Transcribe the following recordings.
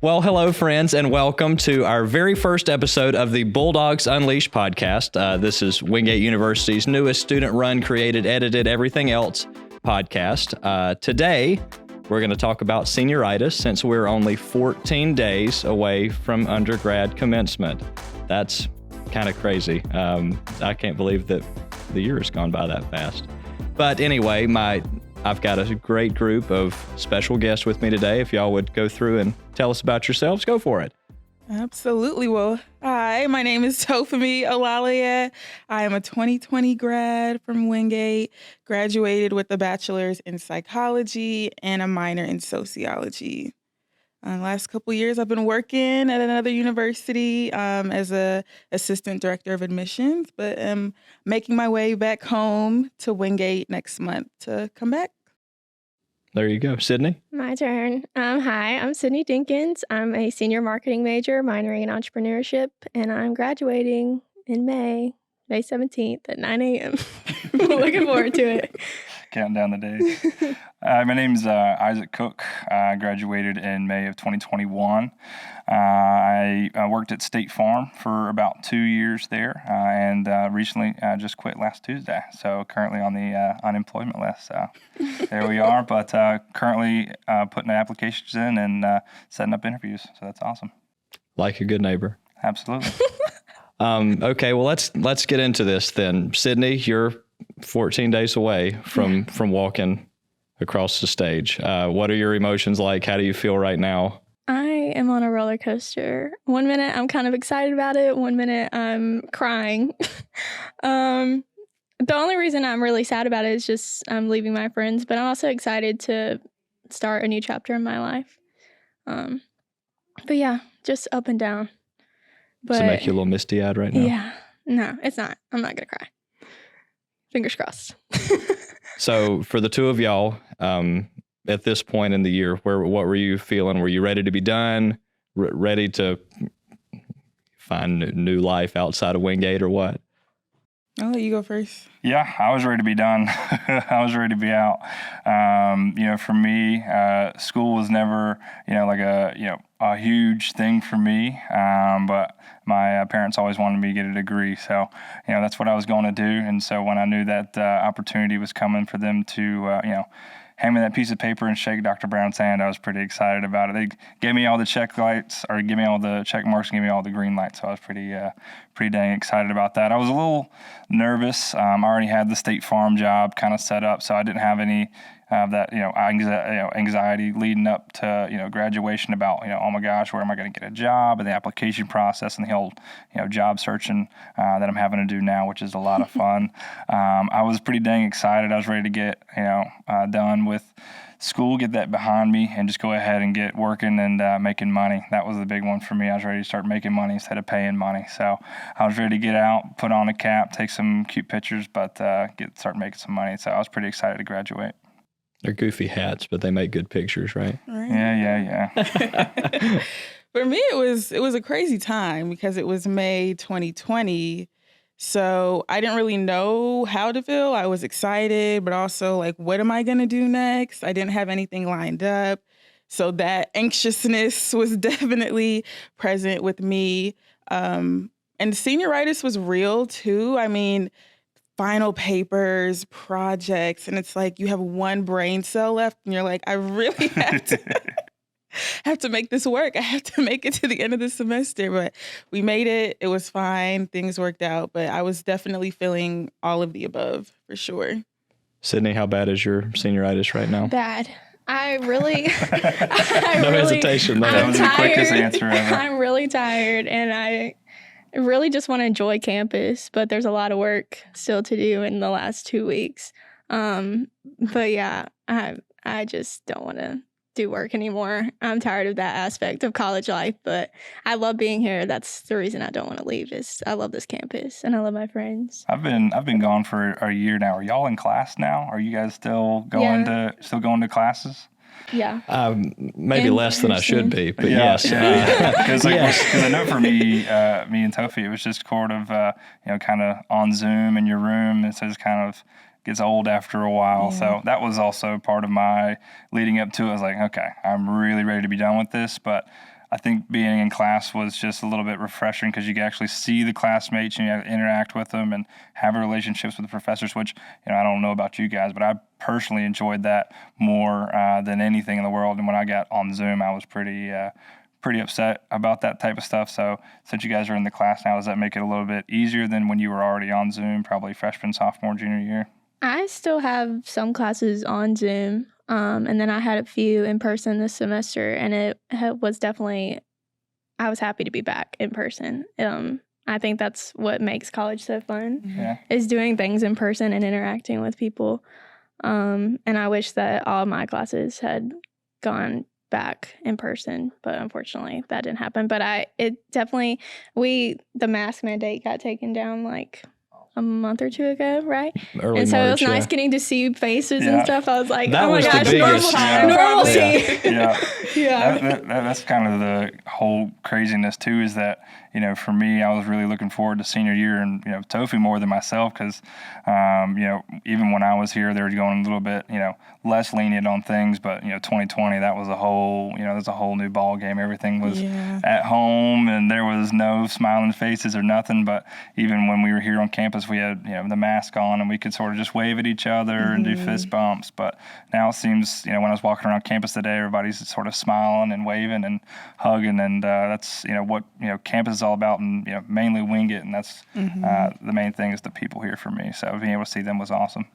Well, hello, friends, and welcome to our very first episode of the Bulldogs Unleashed podcast. This is Wingate University's newest student-run, created, edited, everything else podcast. Today, we're going to talk about senioritis since we're only 14 days away from undergrad commencement. That's kind of crazy. I can't believe that the year has gone by that fast. But anyway, I've got a great group of special guests with me today. If y'all would go through and tell us about yourselves, go for it. Absolutely. Well, hi, my name is Tofunmi Olaleye. I am a 2020 grad from Wingate, graduated with a bachelor's in psychology and a minor in sociology. Last couple of years, I've been working at another university as a assistant director of admissions, but I'm making my way back home to Wingate next month to come back. There you go. Sydney? My turn. Hi, I'm Sydney Dinkins. I'm a senior marketing major, minoring in entrepreneurship, and I'm graduating in May 17th at 9 a.m. Looking forward to it. Counting down the days. My name's Issac Cook. I graduated in May of 2021. I worked at State Farm for about 2 years there, and recently just quit last Tuesday. So currently on the unemployment list. So there we are. But currently putting applications in and setting up interviews. So that's awesome. Like a good neighbor. Absolutely. Okay, well, let's get into this then. Sydney, you're 14 days away from walking across the stage. What are your emotions like? How do you feel right now? I am on a roller coaster. 1 minute I'm kind of excited about it. 1 minute I'm crying. The only reason I'm really sad about it is just I'm leaving my friends, but I'm also excited to start a new chapter in my life. But yeah, just up and down. But, Does it make you a little misty-eyed right now? Yeah. No, it's not. I'm not going to cry. Fingers crossed. So for the two of y'all, at this point in the year, what were you feeling? Were you ready to be done? Ready to find new life outside of Wingate or what? I'll let you go first. Yeah, I was ready to be done. I was ready to be out. For me, school was never, a huge thing for me. But my parents always wanted me to get a degree. So, that's what I was going to do. And so when I knew that opportunity was coming for them to, hand me that piece of paper and shake Dr. Brown's hand, I was pretty excited about it. They gave me all the check lights, or give me all the check marks, and give me all the green lights. So I was pretty dang excited about that. I was a little nervous. I already had the State Farm job kind of set up, so I didn't have any of that, anxiety leading up to, graduation about, oh my gosh, where am I going to get a job, and the application process and the whole, job searching that I'm having to do now, which is a lot of fun. I was pretty dang excited. I was ready to get, done with school, get that behind me, and just go ahead and get working and making money. That was the big one for me. I was ready to start making money instead of paying money. So I was ready to get out, put on a cap, take some cute pictures, but start making some money. So I was pretty excited to graduate. They're goofy hats, but they make good pictures, right? Yeah. For me, it was a crazy time because it was May 2020. So I didn't really know how to feel. I was excited, but also like, what am I going to do next? I didn't have anything lined up. So that anxiousness was definitely present with me. And senioritis was real too. I mean, final papers, projects, and it's like you have one brain cell left and you're like, I really have to make this work. I have to make it to the end of the semester. But we made it. It was fine. Things worked out. But I was definitely feeling all of the above for sure. Sydney, how bad is your senioritis right now? Bad. I really... hesitation. That was the quickest answer ever. I'm really tired, and I really just want to enjoy campus, but there's a lot of work still to do in the last 2 weeks. But yeah, I just don't want to do work anymore. I'm tired of that aspect of college life, but I love being here. That's the reason I don't want to leave. Is I love this campus and I love my friends. I've been gone for a year now. Are y'all in class now? Are you guys still going to classes? Yeah. Maybe less than I should be, but yes. Because I know for me and Tofi, it was just sort of kind of on Zoom in your room. It says kind of gets old after a while. Yeah. So that was also part of my leading up to it. I was like, okay, I'm really ready to be done with this, but I think being in class was just a little bit refreshing because you could actually see the classmates and you interact with them and have relationships with the professors, which, I don't know about you guys, but I personally enjoyed that more than anything in the world. And when I got on Zoom, I was pretty upset about that type of stuff. So since you guys are in the class now, does that make it a little bit easier than when you were already on Zoom, probably freshman, sophomore, junior year? I still have some classes on Zoom, and then I had a few in person this semester, and it was definitely, I was happy to be back in person. I think that's what makes college so fun, is doing things in person and interacting with people. And I wish that all my classes had gone back in person, but unfortunately that didn't happen. But the mask mandate got taken down like a month or two ago, right? Early and so March, it was nice getting to see faces and stuff. I was like, oh my gosh, normalcy. That's kind of the whole craziness too, is that, for me, I was really looking forward to senior year and, Tofi more than myself because, even when I was here, they were going a little bit, less lenient on things. But, 2020, that was there's a whole new ball game. Everything was at home and there was no smiling faces or nothing. But even when we were here on campus, we had, the mask on and we could sort of just wave at each other and do fist bumps. But now it seems, when I was walking around campus today, everybody's sort of smiling and waving and hugging. And that's, what, campus is all about, and, mainly Wingate. And that's the main thing is the people here for me. So being able to see them was awesome.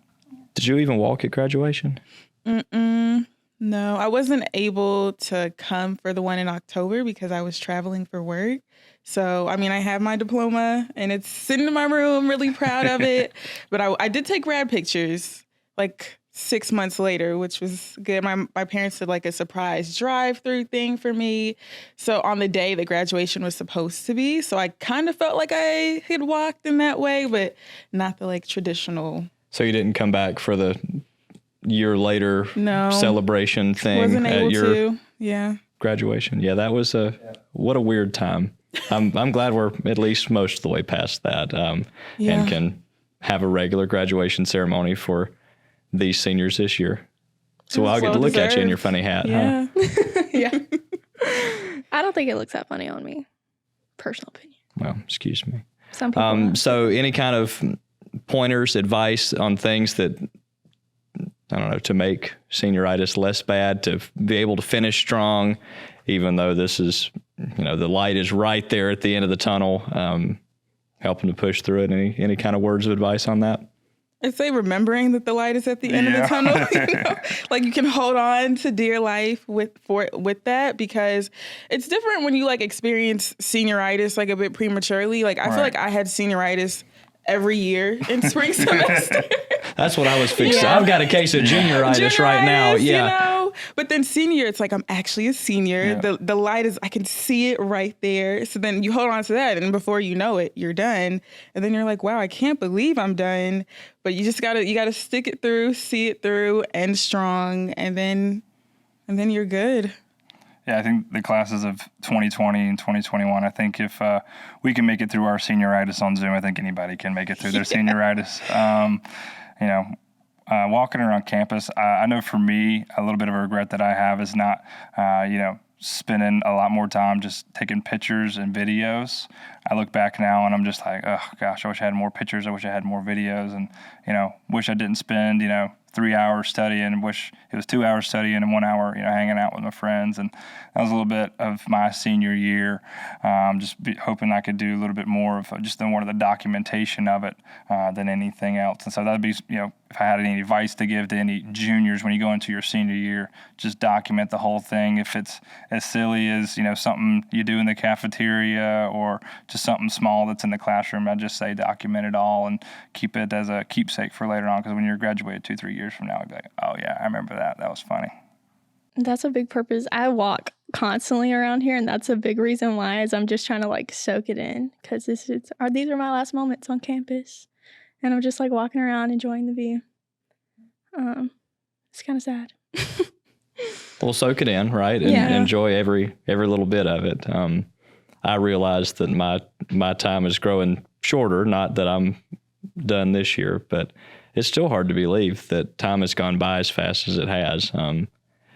Did you even walk at graduation? No, I wasn't able to come for the one in October because I was traveling for work. So, I have my diploma and it's sitting in my room, really proud of it. But I did take grad pictures like 6 months later, which was good. My parents did like a surprise drive-through thing for me. So on the day that graduation was supposed to be, so I kind of felt like I had walked in that way, but not the like traditional. So you didn't come back for the year later celebration thing wasn't able at your to. graduation? Yeah, that was what a weird time. I'm glad we're at least most of the way past that and can have a regular graduation ceremony for these seniors this year. So I'll get to look at you in your funny hat, huh? Yeah. I don't think it looks that funny on me. Personal opinion. Well, excuse me. Some people so any kind of pointers, advice on things that, I don't know, to make senioritis less bad, to be able to finish strong, even though this is, the light is right there at the end of the tunnel, helping to push through it. Any kind of words of advice on that? I'd say remembering that the light is at the end of the tunnel. Like you can hold on to dear life with that, because it's different when you like experience senioritis like a bit prematurely. Like I feel like I had senioritis every year in spring semester. That's what I was fixing. I've got a case of junioritis right now. Yeah. But then senior, it's like I'm actually a senior. Yeah. The light is, I can see it right there. So then you hold on to that, and before you know it, you're done. And then you're like, wow, I can't believe I'm done. But you just gotta stick it through, see it through, end strong, and then you're good. Yeah, I think the classes of 2020 and 2021, I think if we can make it through our senioritis on Zoom, I think anybody can make it through their senioritis. Walking around campus, I know for me, a little bit of a regret that I have is not, spending a lot more time just taking pictures and videos. I look back now and I'm just like, oh gosh, I wish I had more pictures. I wish I had more videos, and, wish I didn't spend, 3 hours studying, wish it was 2 hours studying and 1 hour, hanging out with my friends. And that was a lito bit of my senior year. Hoping I could do a little bit more of just more of the documentation of it than anything else. And so that'd be, if I had any advice to give to any juniors when you go into your senior year, just document the whole thing. If it's as silly as, something you do in the cafeteria or just something small that's in the classroom, I'd just say document it all and keep it as a keepsake for later on. Because when you're graduated 2-3 years from now, I'd be like, oh yeah, I remember that. That was funny. That's a big purpose. I walk constantly around here, and that's a big reason why, is I'm just trying to like soak it in, because these are my last moments on campus, and I'm just like walking around enjoying the view. It's kind of sad. Well, soak it in, right? And enjoy every little bit of it. I realize that my time is growing shorter. Not that I'm done this year, but it's still hard to believe that time has gone by as fast as it has.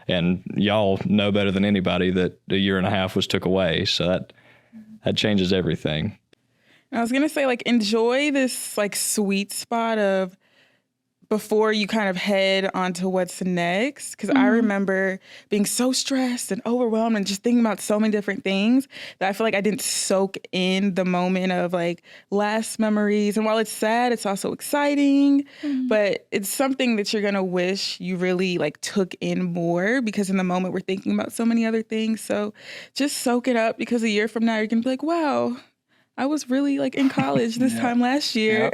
And y'all know better than anybody that a year and a half was took away. So that changes everything. I was going to say, like, enjoy this, like, sweet spot of before you kind of head onto what's next. Because I remember being so stressed and overwhelmed and just thinking about so many different things that I feel like I didn't soak in the moment of, like, last memories. And while it's sad, it's also exciting. But it's something that you're going to wish you really, like, took in more, because in the moment we're thinking about so many other things. So just soak it up, because a year from now you're going to be like, wow, I was really, like, in college this time last year.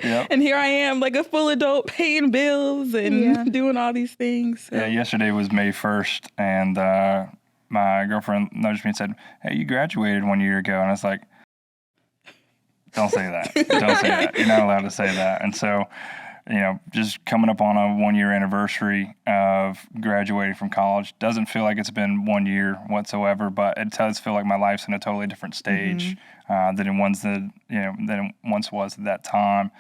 And here I am, like, a full adult paying bills and doing all these things. So. Yeah, yesterday was May 1st, and my girlfriend nudged me and said, "Hey, you graduated 1 year ago." And I was like, don't say that. Don't say that. You're not allowed to say that. And so, just coming up on a 1 year anniversary of graduating from college doesn't feel like it's been 1 year whatsoever, but it does feel like my life's in a totally different stage than it once was at that time.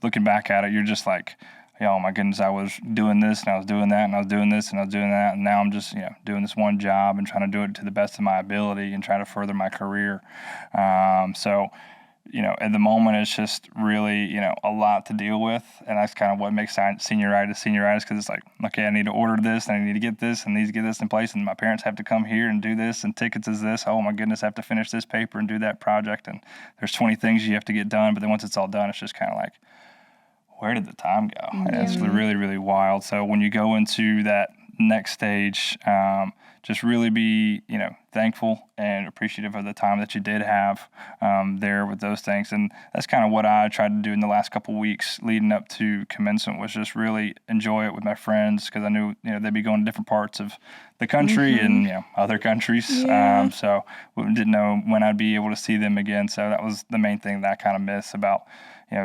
Looking back at it, you're just like, oh my goodness, I was doing this and I was doing that and I was doing this and I was doing that, and now I'm just doing this one job and trying to do it to the best of my ability and trying to further my career. At the moment, it's just really, a lot to deal with. And that's kind of what makes senioritis, because it's like, okay, I need to order this, and I need to get this, and I need to get this in place, and my parents have to come here and do this, and tickets is this. Oh my goodness, I have to finish this paper and do that project. And there's 20 things you have to get done. But then once it's all done, it's just kind of like, where did the time go? And it's really, really wild. So when you go into that next stage, just really be, thankful and appreciative of the time that you did have there with those things. And that's kind of what I tried to do in the last couple of weeks leading up to commencement, was just really enjoy it with my friends, because I knew, they'd be going to different parts of the country and, other countries. Yeah. So we didn't know when I'd be able to see them again. So that was the main thing that I kind of miss about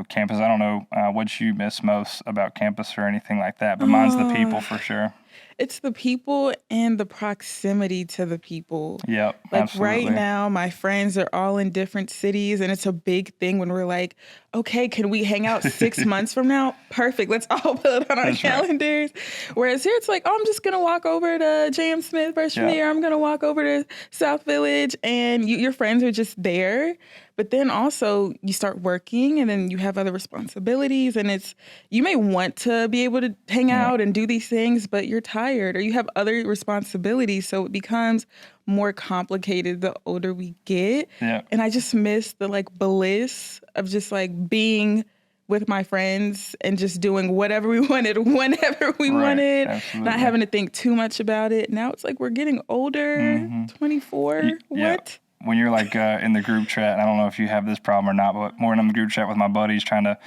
campus. I don't know what you miss most about campus or anything like that, but mine's the people for sure. It's the people and the proximity to the people. Yep, like absolutely. Right now, my friends are all in different cities, and it's a big thing when we're like, okay, can we hang out 6 months from now? Perfect. Let's all put it on our calendars. Right. Whereas here, it's like, oh, I'm just going to walk over to J.M. Smith freshman year. I'm going to walk over to South Village, and your friends are just there. But then also you start working, and then you have other responsibilities, and you may want to be able to hang out and do these things, but you're tired or you have other responsibilities. So it becomes more complicated the older we get. Yeah. And I just miss the bliss of just being with my friends and just doing whatever we wanted, whenever we wanted, absolutely. Not having to think too much about it. Now it's we're getting older, 24, what? When you're in the group chat, I don't know if you have this problem or not, but when I'm in the group chat with my buddies trying to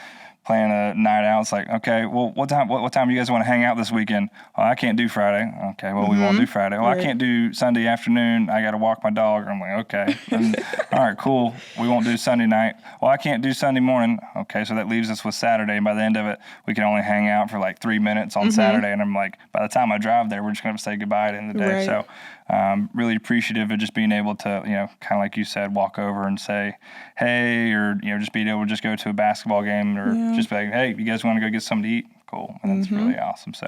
plan a night out, it's like, okay, well, what time do you guys want to hang out this weekend? Oh, I can't do Friday. Okay, well, we won't do Friday. Well, I can't do Sunday afternoon. I got to walk my dog. I'm like, okay. And, all right, cool. We won't do Sunday night. Well, I can't do Sunday morning. Okay, so that leaves us with Saturday. And by the end of it, we can only hang out for 3 minutes on Saturday. And I'm like, by the time I drive there, we're just going to say goodbye at the end of the day. Right. So really appreciative of just being able to, kind of like you said, walk over and say, hey, or, just being able to just go to a basketball game or just be like, hey, you guys want to go get something to eat? Cool. And that's really awesome. So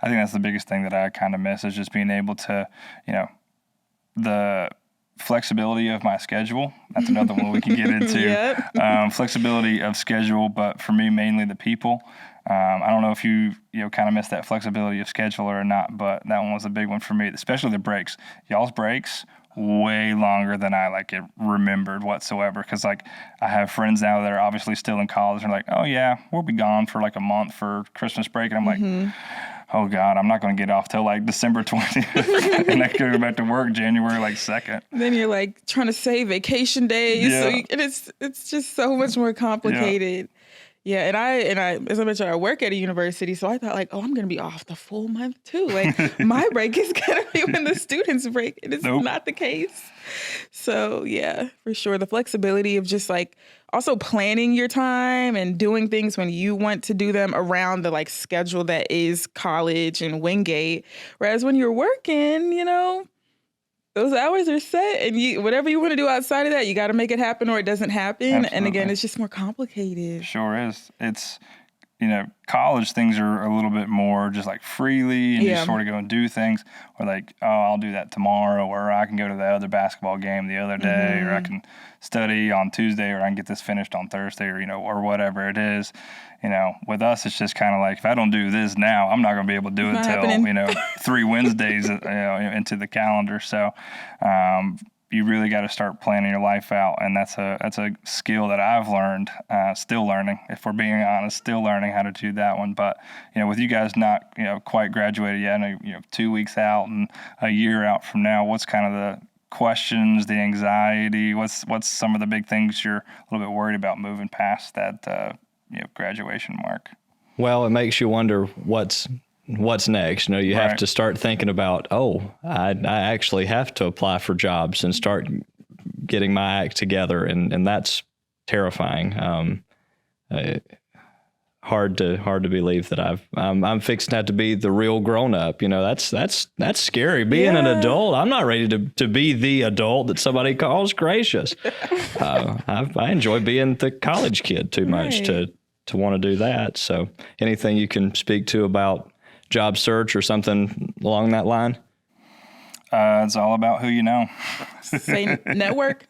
I think that's the biggest thing that I kind of miss, is just being able to, the flexibility of my schedule. That's another one we can get into. Flexibility of schedule, but for me, mainly the people. I don't know if you kind of miss that flexibility of schedule or not, but that one was a big one for me, especially the breaks. Y'all's breaks way longer than I remembered whatsoever, because I have friends now that are obviously still in college and are like, oh yeah, we'll be gone for a month for Christmas break, and I'm like, oh God, I'm not going to get off till December 20th, and I go back to work January 2nd. Then you're trying to save vacation days, and it's just so much more complicated. Yeah, and I, as I mentioned, I work at a university, so I thought I'm going to be off the full month too. My break is going to be when the students break, and it's not the case. So yeah, for sure, the flexibility of just also planning your time and doing things when you want to do them around the schedule that is college and Wingate. Whereas when you're working, those hours are set, and whatever you want to do outside of that, you got to make it happen or it doesn't happen. Absolutely. And again, it's just more complicated. Sure is. It's college things are a little bit more just like freely, and you Yeah. sort of go and do things, or like, oh, I'll do that tomorrow, or I can go to the other basketball game the other day, or I can study on Tuesday, or I can get this finished on Thursday, or, or whatever it is. With us, it's just kind of like, if I don't do this now, I'm not going to be able to do it Not till, happening. 3 Wednesdays, into the calendar. So, you really got to start planning your life out, and that's a skill that I've learned, still learning. If we're being honest, still learning how to do that one. But with you guys not quite graduated yet, and 2 weeks out and a year out from now, what's kind of the questions, the anxiety? What's some of the big things you're a little bit worried about moving past that graduation mark? Well, it makes you wonder what's next. You have Right. to start thinking about, I actually have to apply for jobs and start getting my act together. And that's terrifying. Hard to believe that I'm fixing to have to be the real grown up. That's scary. Being an adult, I'm not ready to be the adult that somebody calls gracious. I enjoy being the college kid too much Right. to want to do that. So anything you can speak to about job search or something along that line? It's all about who you know. Say network.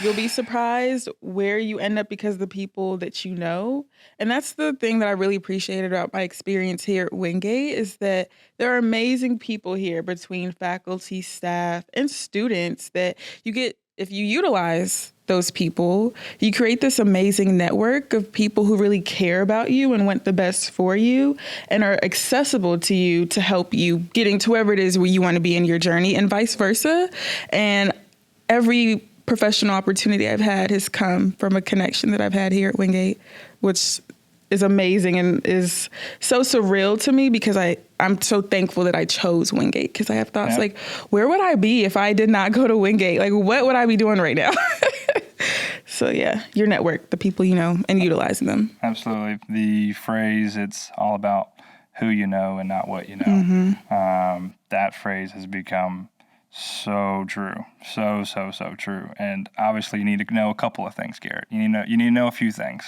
You'll be surprised where you end up because of the people that you know. And that's the thing that I really appreciated about my experience here at Wingate, is that there are amazing people here between faculty, staff, and students that you get, if you utilize those people, you create this amazing network of people who really care about you and want the best for you and are accessible to you to help you getting to wherever it is where you want to be in your journey, and vice versa. And every professional opportunity I've had has come from a connection that I've had here at Wingate, which is amazing and is so surreal to me, because I'm so thankful that I chose Wingate, because I have thoughts like, where would I be if I did not go to Wingate? Like, what would I be doing right now? So yeah, your network, the people you know, and utilizing them. Absolutely. The phrase, it's all about who you know and not what you know. That phrase has become so true. So true. And obviously you need to know a couple of things, Garrett. You need to know a few things.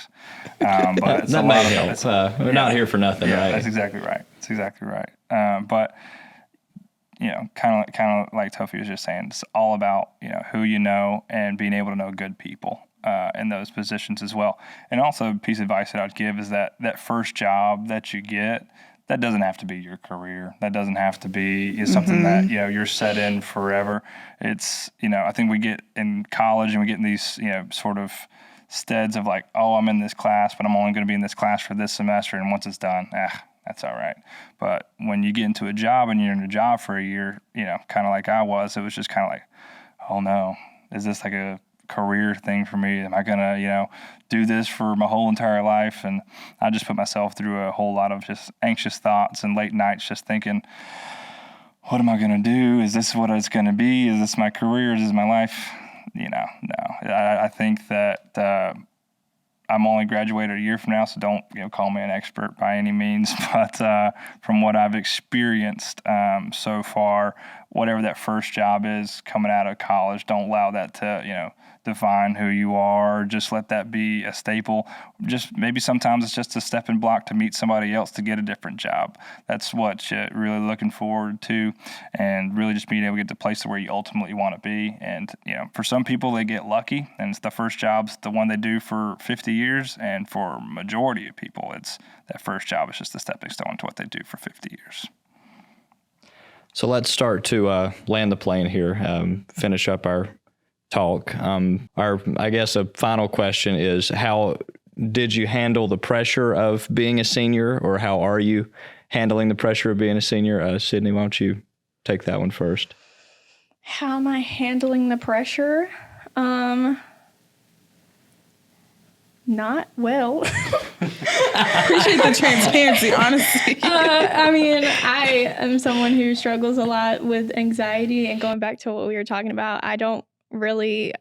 But it's That a may lot of help. We're not here for nothing, yeah, right? That's exactly right. But kind of like Tofi was just saying, it's all about who you know and being able to know good people in those positions as well. And also, a piece of advice that I'd give is that first job that you get, that doesn't have to be your career. That doesn't have to be something that you're set in forever. It's I think we get in college and we get in these sort of steads of like, oh, I'm in this class, but I'm only going to be in this class for this semester, and once it's done, that's all right. But when you get into a job and you're in a job for a year, kind of like I was, it was just kind of like, oh no, is this like a career thing for me? Am I going to, do this for my whole entire life? And I just put myself through a whole lot of just anxious thoughts and late nights just thinking, what am I going to do? Is this what it's going to be? Is this my career? Is this my life? No. I think that I'm only graduated a year from now, so don't call me an expert by any means. But from what I've experienced so far, whatever that first job is coming out of college, don't allow that to define who you are. Just let that be a staple. Just maybe sometimes it's just a stepping block to meet somebody else to get a different job. That's what you're really looking forward to, and really just being able to get to the place where you ultimately want to be. And for some people, they get lucky, and it's the first job's the one they do for 50 years. And for majority of people, it's that first job is just a stepping stone to what they do for 50 years. So let's start to land the plane here, finish up our talk. I guess a final question is, how did you handle the pressure of being a senior, or how are you handling the pressure of being a senior? Sydney, why don't you take that one first? How am I handling the pressure? Not well. Appreciate the transparency, honestly. I am someone who struggles a lot with anxiety, and going back to what we were talking about, I don't really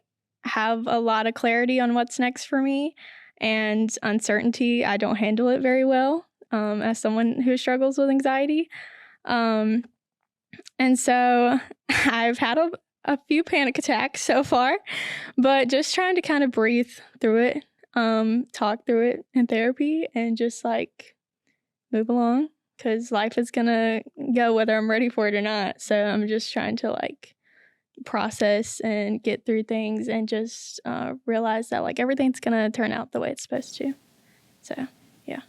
have a lot of clarity on what's next for me, and uncertainty, I don't handle it very well as someone who struggles with anxiety. And so I've had a few panic attacks so far, but just trying to kind of breathe through it. talk through it in therapy and just like move along, because life is gonna go whether I'm ready for it or not. So I'm just trying to like process and get through things and just realize that like everything's gonna turn out the way it's supposed to. So yeah.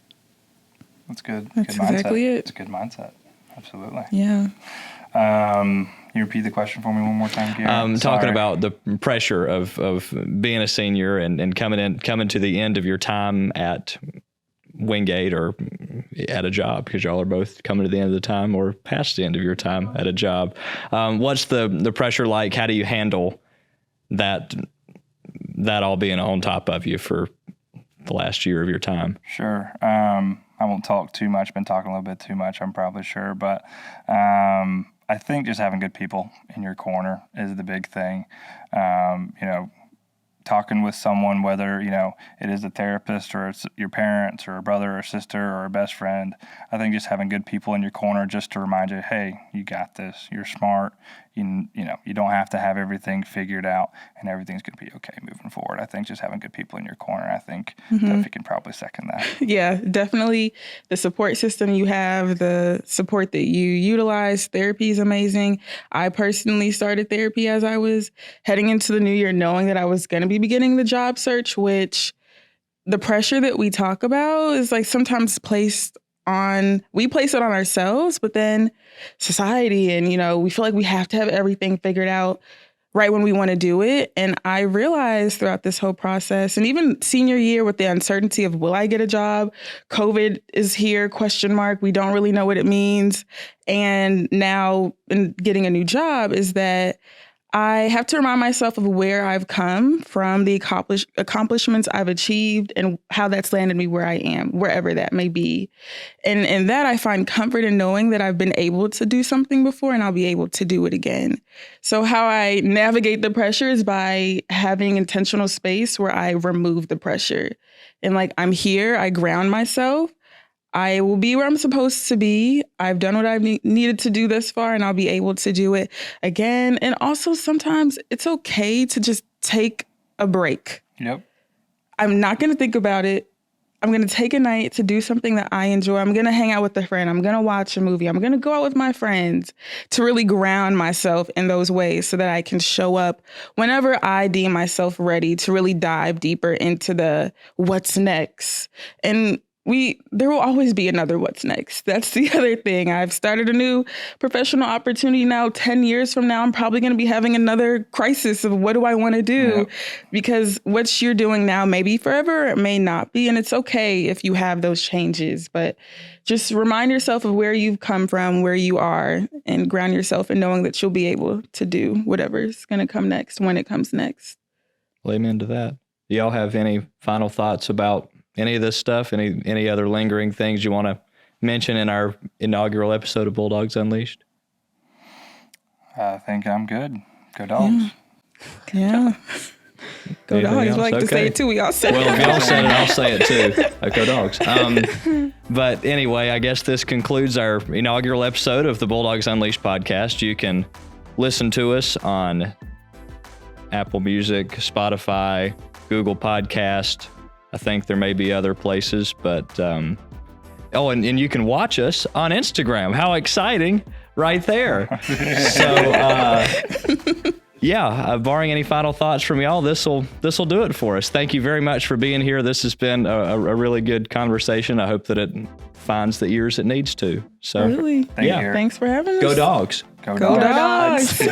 That's good. That's good mindset. exactly it. It's a good mindset. Absolutely. Yeah. You repeat the question for me one more time, Garrett? Talking about the pressure of being a senior and coming to the end of your time at Wingate or at a job, because y'all are both coming to the end of the time or past the end of your time at a job. What's the pressure like? How do you handle that all being on top of you for the last year of your time? Sure. I won't talk too much. Been talking a little bit too much, I'm probably sure. But I think just having good people in your corner is the big thing. Talking with someone, whether, it is a therapist or it's your parents or a brother or sister or a best friend. I think just having good people in your corner just to remind you, hey, you got this. You're smart. You don't have to have everything figured out, and everything's going to be okay moving forward. I think just having good people in your corner, I think Duffy can probably second that. Yeah, definitely. The support system you have, the support that you utilize, therapy is amazing. I personally started therapy as I was heading into the new year, knowing that I was going to be beginning the job search, which the pressure that we talk about is like sometimes we place it on ourselves, but then society and, we feel like we have to have everything figured out right when we want to do it. And I realized throughout this whole process, and even senior year with the uncertainty of will I get a job? COVID is here, ? We don't really know what it means. And now in getting a new job is that I have to remind myself of where I've come from, the accomplishments I've achieved, and how that's landed me where I am, wherever that may be. And in that, I find comfort in knowing that I've been able to do something before and I'll be able to do it again. So how I navigate the pressure is by having intentional space where I remove the pressure. And like, I'm here, I ground myself. I will be where I'm supposed to be. I've done what I've needed to do thus far, and I'll be able to do it again. And also sometimes it's okay to just take a break. Yep. I'm not going to think about it. I'm going to take a night to do something that I enjoy. I'm going to hang out with a friend. I'm going to watch a movie. I'm going to go out with my friends to really ground myself in those ways so that I can show up whenever I deem myself ready to really dive deeper into the what's next. And there will always be another what's next. That's the other thing. I've started a new professional opportunity now. 10 years from now, I'm probably going to be having another crisis of what do I want to do? Because what you're doing now may be forever, it may not be. And it's okay if you have those changes. But just remind yourself of where you've come from, where you are, and ground yourself in knowing that you'll be able to do whatever's going to come next when it comes next. Amen to that. Do y'all have any final thoughts about any of this stuff? Any other lingering things you want to mention in our inaugural episode of Bulldogs Unleashed? I think I'm good. Go Dogs. Yeah. Go Dogs. I like to say it too. We all said it. Well, if y'all said it, I'll say it too. Go Dogs. But anyway, I guess this concludes our inaugural episode of the Bulldogs Unleashed podcast. You can listen to us on Apple Music, Spotify, Google Podcast. I think there may be other places, but and you can watch us on Instagram. How exciting, right there. So, barring any final thoughts from y'all, this'll do it for us. Thank you very much for being here. This has been a really good conversation. I hope that it finds the ears it needs to. So, really, thanks for having us. Go Dogs. Go Dogs.